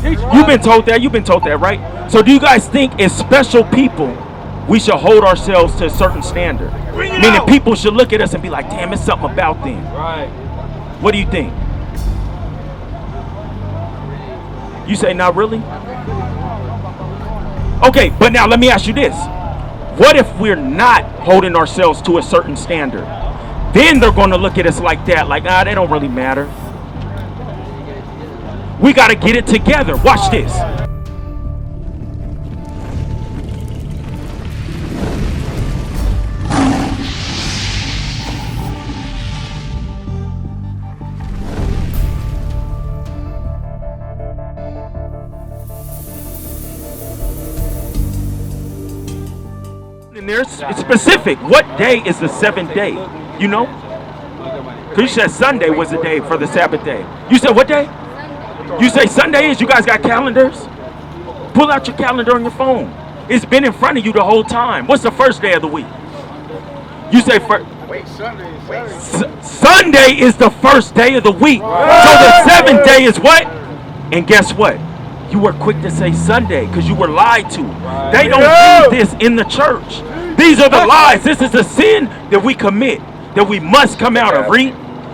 You've been told that, right? So do you guys think as special people, we should hold ourselves to a certain standard? Meaning people should look at us and be like, damn, it's something about them. Right. What do you think? You say not really? Okay, but now let me ask you this. What if we're not holding ourselves to a certain standard? Then they're going to look at us like that, like, they don't really matter. We got to get it together. Watch this. And it's specific. What day is the seventh day? You know? Because you said Sunday was the day for the Sabbath day. You said what day? You say Sunday is? You guys got calendars? Pull out your calendar on your phone. It's been in front of you the whole time. What's the first day of the week? You say first. Wait, Sunday. Sunday is the first day of the week. So the seventh day is what? And guess what? You were quick to say Sunday because you were lied to. They don't do this in the church. These are the lies. This is a sin that we commit, that we must come out of. Read.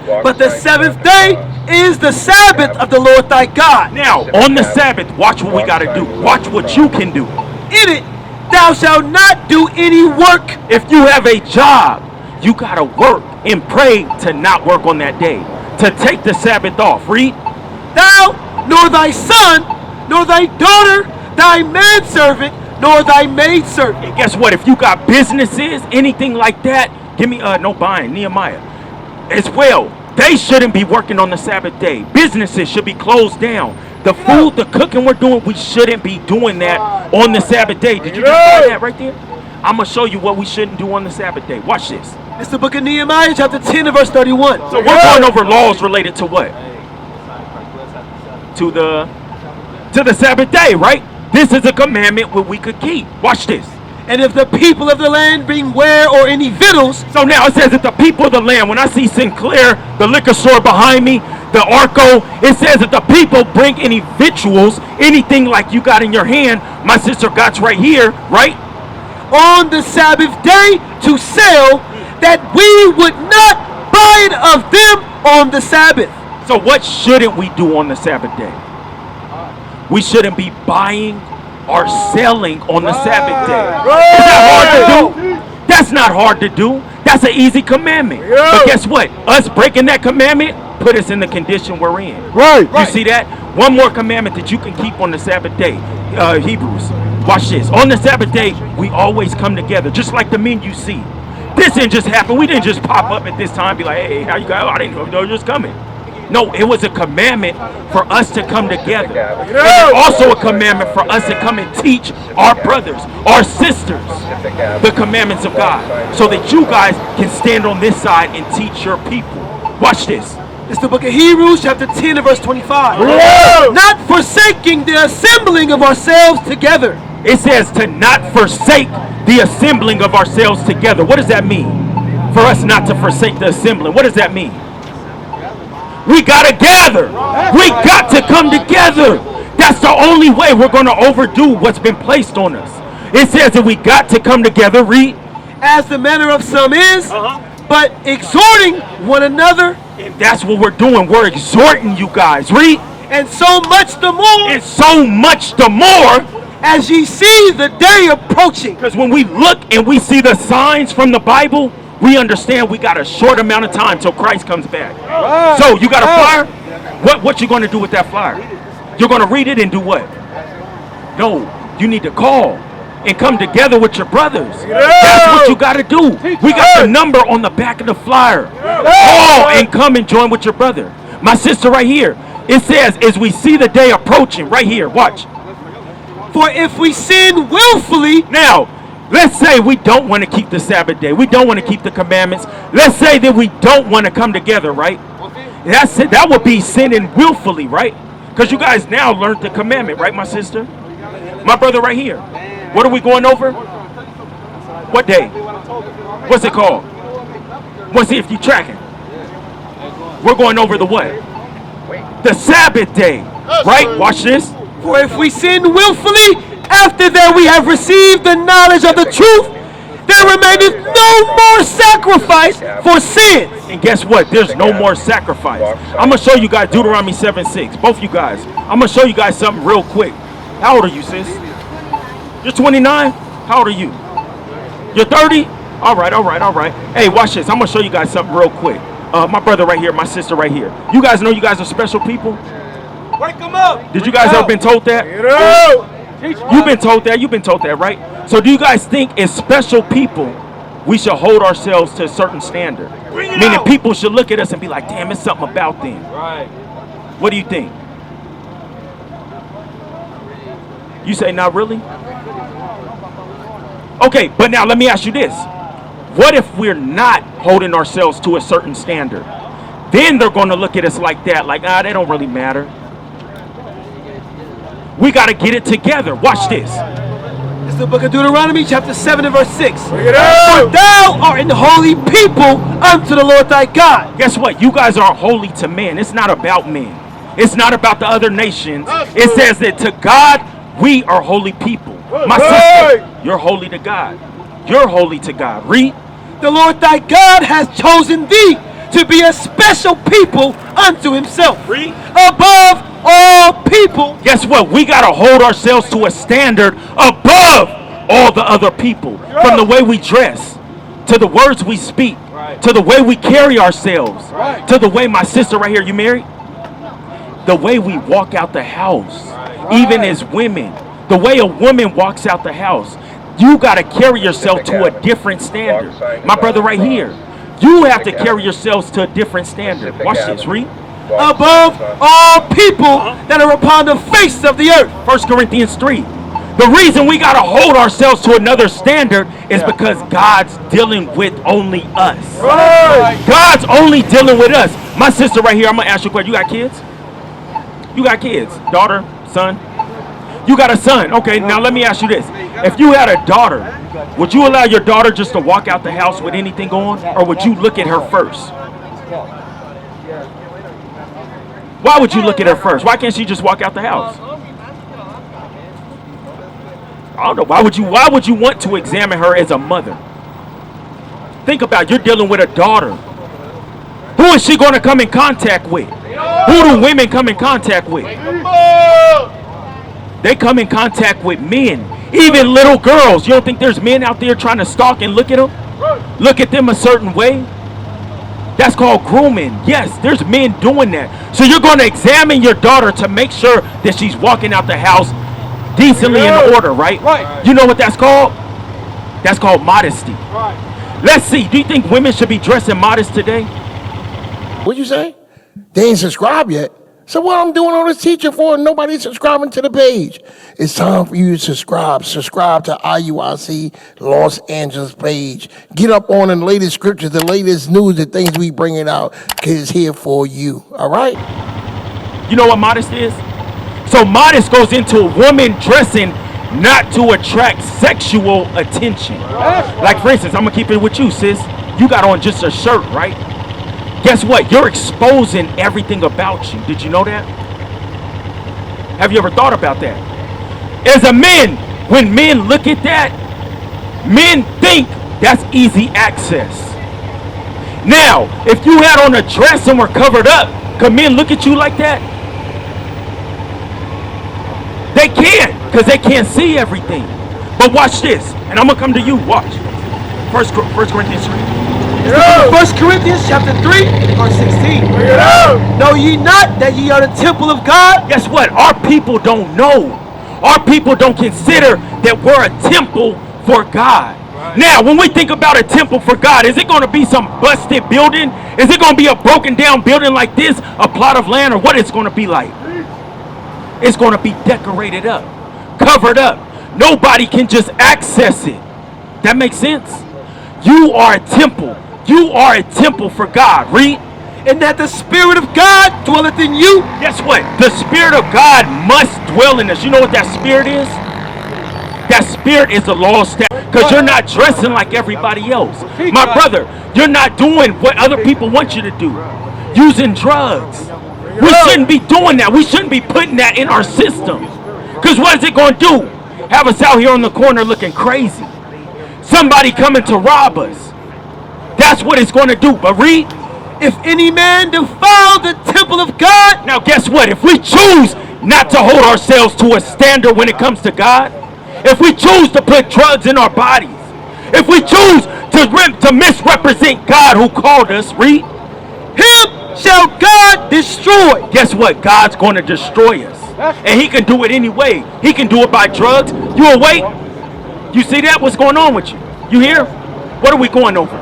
But the seventh day is the Sabbath of the Lord thy God. Now, on the Sabbath, watch what we got to do. Watch what you can do. In it, thou shalt not do any work. If you have a job, you got to work and pray to not work on that day, to take the Sabbath off. Read. Thou, nor thy son, nor thy daughter, thy manservant, nor thy maidservant. And guess what? If you got businesses, anything like that, give me no buying, Nehemiah. As well, they shouldn't be working on the Sabbath day. Businesses should be closed down. The food, the cooking we're doing, we shouldn't be doing that on the Sabbath day. Did you just find that right there? I'm going to show you what we shouldn't do on the Sabbath day. Watch this. It's the book of Nehemiah, chapter 10 and verse 31. So we're going over laws related to what? To the Sabbath day, right? This is a commandment that we could keep. Watch this. And if the people of the land bring ware or any victuals. So now it says that the people of the land, when I see Sinclair, the liquor store behind me, the Arco, it says that the people bring any victuals, anything like you got in your hand, my sister got's right here, right? On the Sabbath day to sell, that we would not buy it of them on the Sabbath. So what shouldn't we do on the Sabbath day? We shouldn't be buying or selling on the Sabbath day. Is that hard to do? That's not hard to do. That's an easy commandment. But guess what? Us breaking that commandment put us in the condition we're in. Right. You see that? One more commandment that you can keep on the Sabbath day. Hebrews. Watch this. On the Sabbath day, we always come together, just like the men you see. This didn't just happen. We didn't just pop up at this time and be like, hey, how you guys? I didn't know you were just coming. No, it was a commandment for us to come together. And also a commandment for us to come and teach our brothers, our sisters, the commandments of God, so that you guys can stand on this side and teach your people. Watch this. It's the book of Hebrews, chapter 10 and verse 25. Not forsaking the assembling of ourselves together. It says to not forsake the assembling of ourselves together. What does that mean? For us not to forsake the assembling. What does that mean? We got to gather. We got to come together. That's the only way we're going to overdo what's been placed on us. It says that we got to come together. Read. As the manner of some is, but exhorting one another. And that's what we're doing. We're exhorting you guys. Read. And so much the more. And so much the more. As ye see the day approaching. Because when we look and we see the signs from the Bible, we understand we got a short amount of time till Christ comes back. So you got a flyer? What you going to do with that flyer? You're going to read it and do what? No, you need to call and come together with your brothers. That's what you got to do. We got the number on the back of the flyer. Call and come and join with your brother. My sister right here. It says, as we see the day approaching, right here, watch. For if we sin willfully. Now, let's say we don't want to keep the Sabbath day. We don't want to keep the commandments. Let's say that we don't want to come together, right? That's it. That would be sinning willfully, right? Because you guys now learned the commandment, right, my sister? My brother right here. What are we going over? What day? What's it called? Let's see if you're tracking. We're going over the what? The Sabbath day, right? Watch this. For if we sin willfully, after that we have received the knowledge of the truth, there remaineth no more sacrifice for sins. And guess what? There's no more sacrifice. I'm going to show you guys Deuteronomy 7:6. Both you guys. I'm going to show you guys something real quick. How old are you, sis? You're 29? How old are you? You're 30? All right. Hey, watch this. I'm going to show you guys something real quick. My brother right here, my sister right here. You guys know you guys are special people? Wake them up. Did you guys ever been told that? You've been told that. You've been told that, right? So do you guys think as special people, we should hold ourselves to a certain standard? Meaning people should look at us and be like, damn, it's something about them. Right. What do you think? You say not really? Okay, but now let me ask you this. What if we're not holding ourselves to a certain standard? Then they're going to look at us like that, like, they don't really matter. We got to get it together. Watch this. It's the book of Deuteronomy, chapter 7 and verse 6. For thou art an holy people unto the Lord thy God. Guess what? You guys are holy to men. It's not about men. It's not about the other nations. It says that to God, we are holy people. My sister, you're holy to God. You're holy to God. Read. The Lord thy God hath chosen thee to be a special people unto himself. Read. Above all people. Guess what? We got to hold ourselves to a standard above all the other people. From the way we dress, to the words we speak, to the way we carry ourselves, to the way, my sister right here, you married? The way we walk out the house, even as women, the way a woman walks out the house. You got to carry yourself to a different standard. My brother right here, you have to carry yourselves to a different standard. Watch this, read. Above all people that are upon the face of the earth. 1 Corinthians 3. The reason we got to hold ourselves to another standard is because God's dealing with only us. God's only dealing with us. My sister right here, I'm going to ask you a question. You got kids? You got kids? Daughter? Son? You got a son. Okay, now let me ask you this. If you had a daughter, would you allow your daughter just to walk out the house with anything on? Or would you look at her first? Why would you look at her first? Why can't she just walk out the house? I don't know. Why would you want to examine her as a mother? Think about it. You're dealing with a daughter. Who is she going to come in contact with? Who do women come in contact with? They come in contact with men. Even little girls. You don't think there's men out there trying to stalk and look at them? Look at them a certain way? That's called grooming. Yes, there's men doing that. So you're going to examine your daughter to make sure that she's walking out the house decently in order, right? You know what that's called? That's called modesty. Let's see. Do you think women should be dressing modest today? What'd you say? They ain't subscribed yet. So what I'm doing all this teaching for and nobody's subscribing to the page? It's time for you to subscribe. Subscribe to IUIC Los Angeles page. Get up on the latest scriptures, the latest news, the things we bringing out, because it's here for you. All right? You know what modest is? So modest goes into a woman dressing not to attract sexual attention. Like, for instance, I'm going to keep it with you, sis. You got on just a shirt, right? Guess what? You're exposing everything about you. Did you know that? Have you ever thought about that? As a man, when men look at that, men think that's easy access. Now, if you had on a dress and were covered up, could men look at you like that? They can't, because they can't see everything. But watch this, and I'm going to come to you. Watch. 1 Corinthians 3. 1 Corinthians chapter 3, verse 16. Know ye not that ye are the temple of God? Guess what? Our people don't know. Our people don't consider that we're a temple for God. Now, when we think about a temple for God, is it going to be some busted building? Is it going to be a broken down building like this? A plot of land? Or what it's going to be like? It's going to be decorated up, covered up. Nobody can just access it. That makes sense? You are a temple. You are a temple for God. Read. And that the Spirit of God dwelleth in you. Guess what? The Spirit of God must dwell in us. You know what that Spirit is? That Spirit is the law of statutes. Because you're not dressing like everybody else. My brother, you're not doing what other people want you to do. Using drugs. We shouldn't be doing that. We shouldn't be putting that in our system. Because what is it going to do? Have us out here on the corner looking crazy. Somebody coming to rob us. That's what it's going to do. But read. If any man defile the temple of God. Now guess what? If we choose not to hold ourselves to a standard when it comes to God, if we choose to put drugs in our bodies, if we choose to misrepresent God who called us, read, him shall God destroy. Guess what? God's going to destroy us. And he can do it anyway. He can do it by drugs. You awake? You see that? What's going on with you? You hear? What are we going over?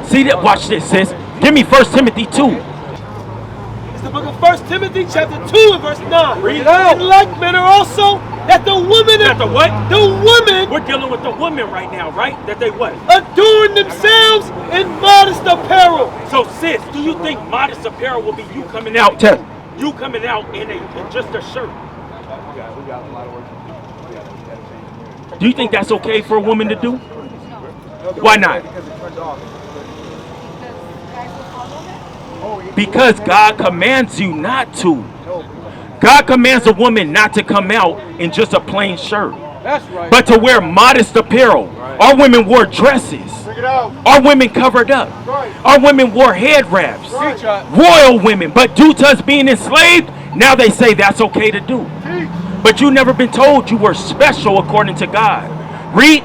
See that? Watch this, sis. Give me 1 Timothy 2. It's the book of 1 Timothy chapter 2 and verse 9. Read it out. In like manner also that the woman. That the what? The woman. We're dealing with the women right now, right? That they what? Adorn themselves in modest apparel. So sis, do you think modest apparel will be you coming out? You coming out in just a shirt? Do you think that's okay for a woman to do? Why not? Because God commands you not to. God commands a woman not to come out in just a plain shirt, but to wear modest apparel. Our women wore dresses. Our women covered up. Our women wore head wraps. Royal women. But due to us being enslaved, now they say that's okay to do. But you never been told you were special according to God. Read.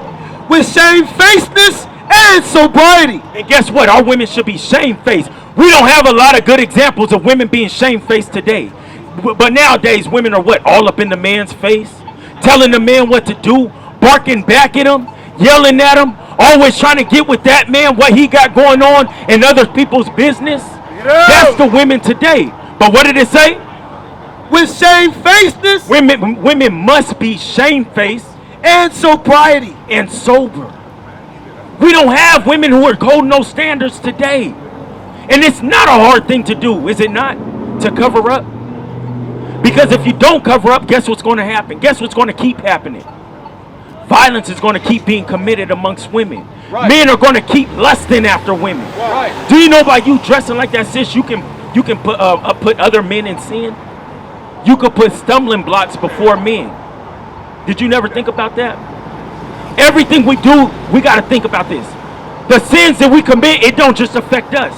With shamefacedness and sobriety. And guess what? Our women should be shamefaced. We don't have a lot of good examples of women being shamefaced today. But nowadays, women are what? All up in the man's face? Telling the man what to do? Barking back at him? Yelling at him? Always trying to get with that man what he got going on in other people's business? That's the women today. But what did it say? With shamefacedness. Women must be shamefaced and sobriety and sober. We don't have women who are holding those standards today. And it's not a hard thing to do, is it not? To cover up? Because if you don't cover up, guess what's going to happen? Guess what's going to keep happening? Violence is going to keep being committed amongst women. Right. Men are going to keep lusting after women. Right. Do you know by you dressing like that, sis, you can put other men in sin? You could put stumbling blocks before men. Did you never think about that? Everything we do, we got to think about this. The sins that we commit, it don't just affect us.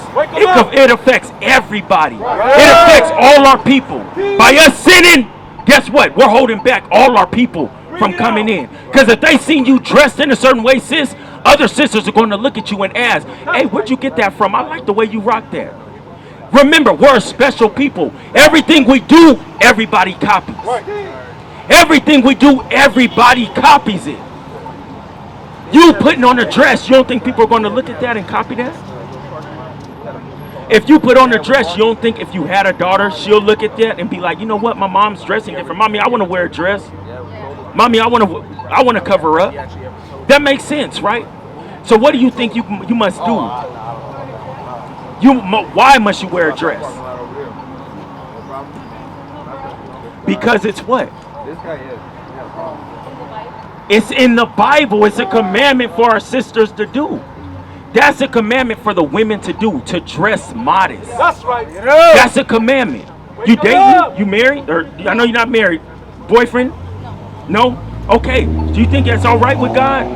It affects everybody. Right. It affects all our people. By us sinning, guess what? We're holding back all our people from coming in. Because if they seen you dressed in a certain way, sis, other sisters are going to look at you and ask, hey, where'd you get that from? I like the way you rock that. Remember, we're a special people. Everything we do, everybody copies. Everything we do, everybody copies it. You putting on a dress, you don't think people are going to look at that and copy that? If you put on a dress, you don't think if you had a daughter, she'll look at that and be like, you know what, my mom's dressing different. Mommy, I want to wear a dress. Mommy, I want to cover up. That makes sense, right? So what do you think you must do? Why must you wear a dress? Because it's what? It's in the Bible. It's a commandment for our sisters to do. That's a commandment for the women to do, to dress modest. That's right. That's a commandment. You dating? You married? Or I know you're not married. Boyfriend? No? Okay. Do you think that's all right with God?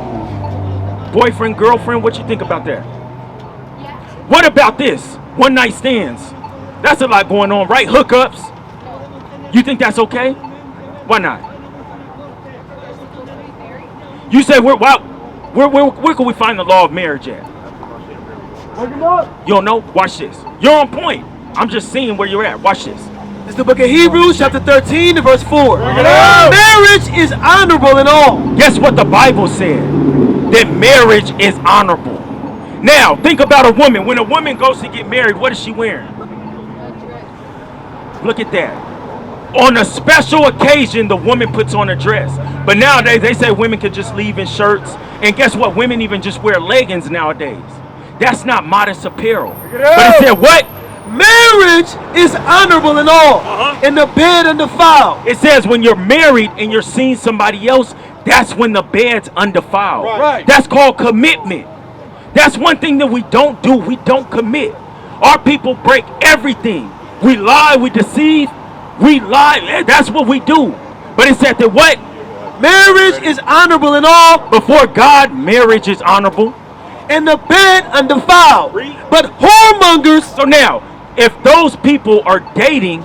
Boyfriend, girlfriend, what you think about that? What about this? One night stands. That's a lot going on, right? Hookups. You think that's okay? Why not? You say, where can we find the law of marriage at? You don't know? Watch this. You're on point. I'm just seeing where you're at. Watch this. It's the book of Hebrews, chapter 13, and verse 4. Marriage is honorable in all. Guess what the Bible said? That marriage is honorable. Now, think about a woman. When a woman goes to get married, what is she wearing? Look at that. On a special occasion, the woman puts on a dress. But nowadays, they say women can just leave in shirts. And guess what? Women even just wear leggings nowadays. That's not modest apparel. But it said what? Marriage is honorable in all. In the bed undefiled. It says when you're married and you're seeing somebody else, that's when the bed's undefiled. Right. That's called commitment. That's one thing that we don't do. We don't commit. Our people break everything. We lie, we deceive. We lie. That's what we do. But it said that what? Marriage is honorable in all, Before God, marriage is honorable. and the bed undefiled. But whoremongers, So now, if those people are dating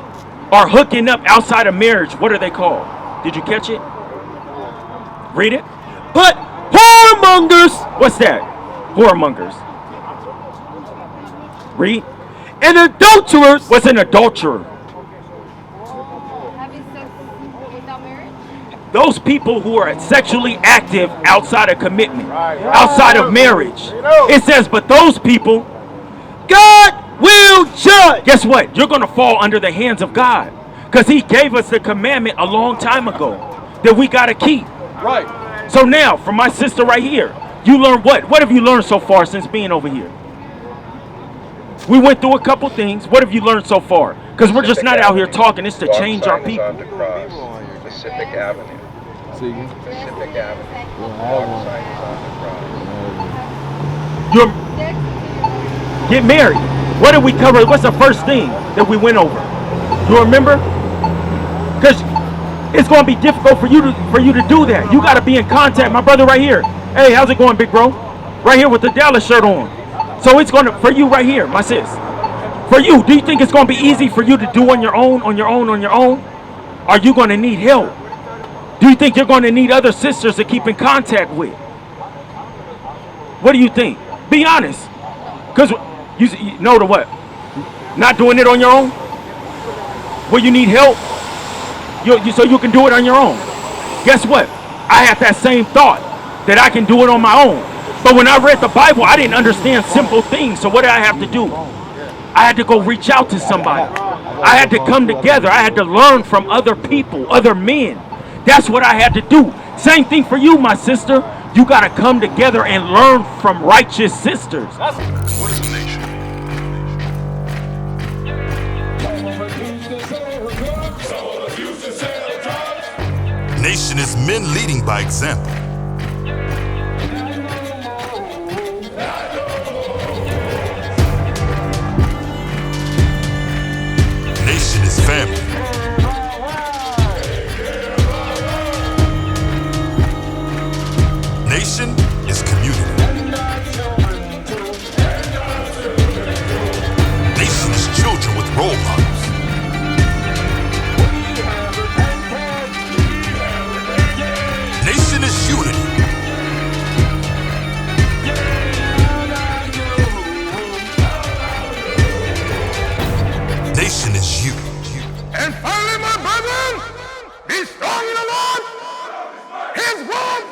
or hooking up outside of marriage, what are they called? Did you catch it? Read it. but whoremongers What's that? Whoremongers. Read. and adulterers, What's an adulterer? Having sex without marriage? Those people who are sexually active outside of commitment, outside of marriage. It says, but those people, God will judge. guess what? You're going to fall under the hands of God. Because he gave us the commandment a long time ago that we got to keep. Right. So now, from my sister right here, you learn what? What have you learned so far since being over here? We went through a couple things. What have you learned so far? Because we're just not out here talking. It's to change our people. Pacific Avenue. See? Pacific Avenue. Walk sign is on the cross. You're, get married. What did we cover? What's the first thing that we went over? You remember? Because it's going to be difficult for you to do that. You got to be in contact. My brother right here. Hey, how's it going, big bro? Right here with the Dallas shirt on. So it's going to, for you right here, my sis. For you, do you think it's going to be easy for you to do on your own? Are you going to need help? Do you think you're going to need other sisters to keep in contact with? What do you think? Be honest. Because you know to what? Not doing it on your own? Well, you need help? So you can do it on your own. Guess what? I had that same thought that I can do it on my own. But when I read the Bible, I didn't understand simple things. So what did I have to do? I had to go reach out to somebody. I had to come together. I had to learn from other people, other men. That's what I had to do. Same thing for you, my sister. You got to come together and learn from righteous sisters. What is a nation? Nation is men leading by example. Nation is family. Nation is community. Nation is children with role models. Nation is unity. Nation is you. And finally, my brethren, be strong in the Lord. His word